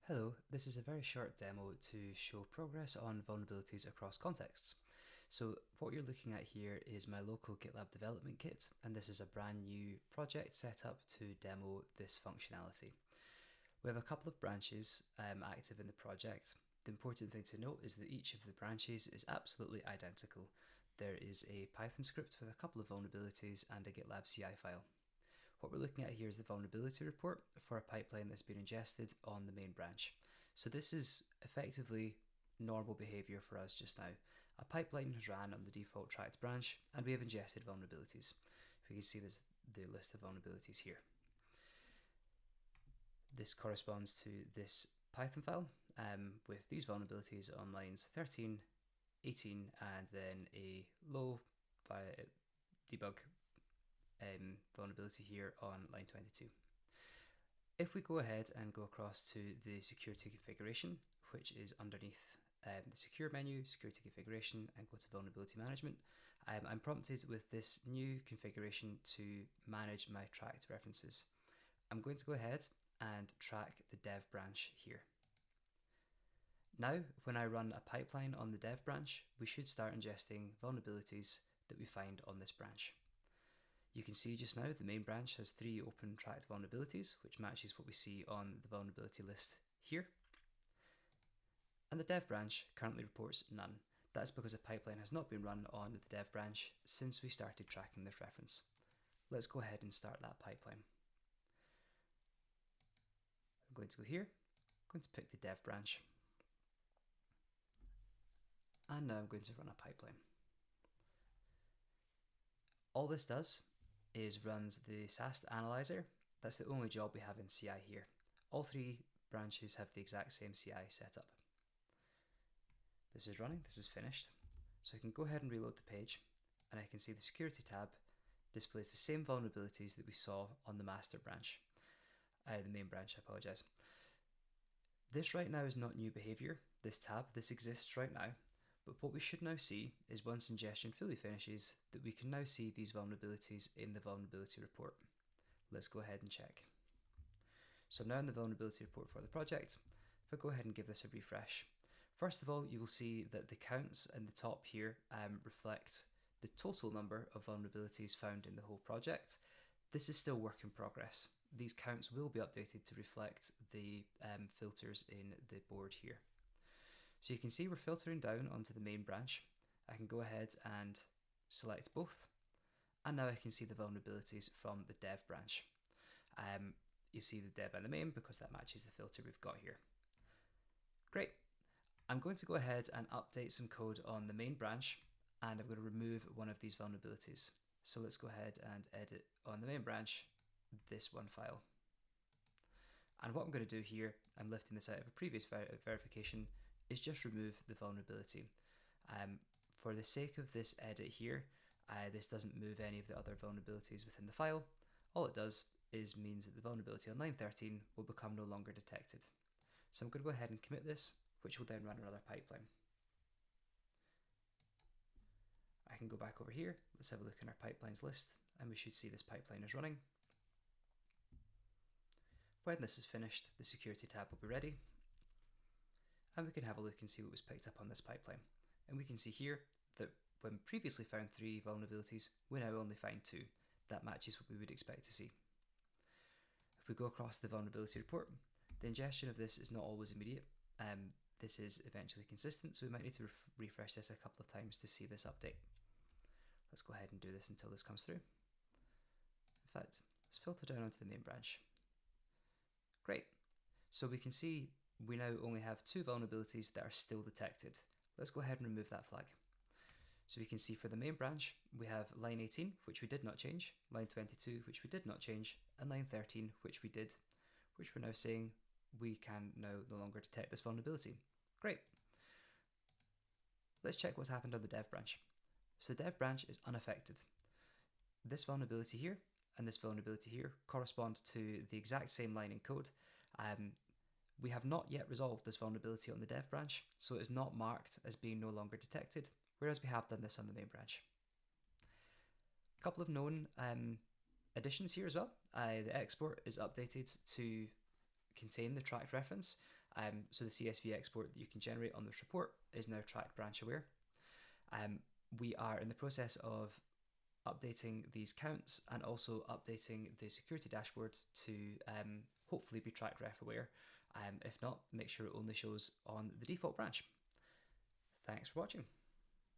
Hello, this is a very short demo to show progress on vulnerabilities across contexts. So what you're looking at here is my local GitLab Development Kit, and this is a brand new project set up to demo this functionality. We have a couple of branches active in the project. The important thing to note is that each of the branches is absolutely identical. There is a Python script with a couple of vulnerabilities and a GitLab CI file. What we're looking at here is the vulnerability report for a pipeline that's been ingested on the main branch. So this is effectively normal behavior for us just now. A pipeline has ran on the default tracked branch and we have ingested vulnerabilities. We can see this, the list of vulnerabilities here. This corresponds to this Python file with these vulnerabilities on lines 13, 18, and then a low debug vulnerability here on line 22. If we go ahead and go across to the security configuration, which is underneath the secure menu, security configuration, and go to vulnerability management, I'm prompted with this new configuration to manage my tracked references. I'm going to go ahead and track the dev branch here. Now, when I run a pipeline on the dev branch, we should start ingesting vulnerabilities that we find on this branch. You can see just now the main branch has 3 open tracked vulnerabilities, which matches what we see on the vulnerability list here. And the dev branch currently reports none. That's because a pipeline has not been run on the dev branch since we started tracking this reference. Let's go ahead and start that pipeline. I'm going to go here, I'm going to pick the dev branch, and now I'm going to run a pipeline. All this does is runs the SAST analyzer. That's the only job we have in CI here. All 3 branches have the exact same CI setup. This is running, this is finished. So I can go ahead and reload the page and I can see the security tab displays the same vulnerabilities that we saw on the master branch, the main branch, I apologize. This right now is not new behavior, this tab, this exists right now. But what we should now see is once ingestion fully finishes, that we can now see these vulnerabilities in the vulnerability report. Let's go ahead and check. So I'm now in the vulnerability report for the project. If I go ahead and give this a refresh, first of all, you will see that the counts in the top here reflect the total number of vulnerabilities found in the whole project. This is still work in progress. These counts will be updated to reflect the filters in the board here. So you can see we're filtering down onto the main branch. I can go ahead and select both. And now I can see the vulnerabilities from the dev branch. You see the dev and the main because that matches the filter we've got here. Great. I'm going to go ahead and update some code on the main branch and I'm going to remove one of these vulnerabilities. So let's go ahead and edit on the main branch this one file. And what I'm going to do here, I'm lifting this out of a previous verification, is just remove the vulnerability. For the sake of this edit here, this doesn't move any of the other vulnerabilities within the file. All it does is means that the vulnerability on line 13 will become no longer detected. So I'm going to go ahead and commit this, which will then run another pipeline. I can go back over here, let's have a look in our pipelines list, and we should see this pipeline is running. When this is finished, the security tab will be ready. And we can have a look and see what was picked up on this pipeline. And we can see here that when previously found 3 vulnerabilities, we now only find 2. That matches what we would expect to see. If we go across the vulnerability report, the ingestion of this is not always immediate. This is eventually consistent, so we might need to refresh this a couple of times to see this update. Let's go ahead and do this until this comes through. In fact, let's filter down onto the main branch. Great. So we can see we now only have 2 vulnerabilities that are still detected. Let's go ahead and remove that flag. So we can see for the main branch, we have line 18, which we did not change, line 22, which we did not change, and line 13, which we did, which we're now saying we can now no longer detect this vulnerability. Great. Let's check what's happened on the dev branch. So the dev branch is unaffected. This vulnerability here and this vulnerability here correspond to the exact same line in code. We have not yet resolved this vulnerability on the dev branch, so it is not marked as being no longer detected, whereas we have done this on the main branch. A couple of known additions here as well. The export is updated to contain the tracked reference. So the CSV export that you can generate on this report is now track branch aware. We are in the process of updating these counts and also updating the security dashboard to hopefully be track ref aware. If not, make sure it only shows on the default branch. Thanks for watching.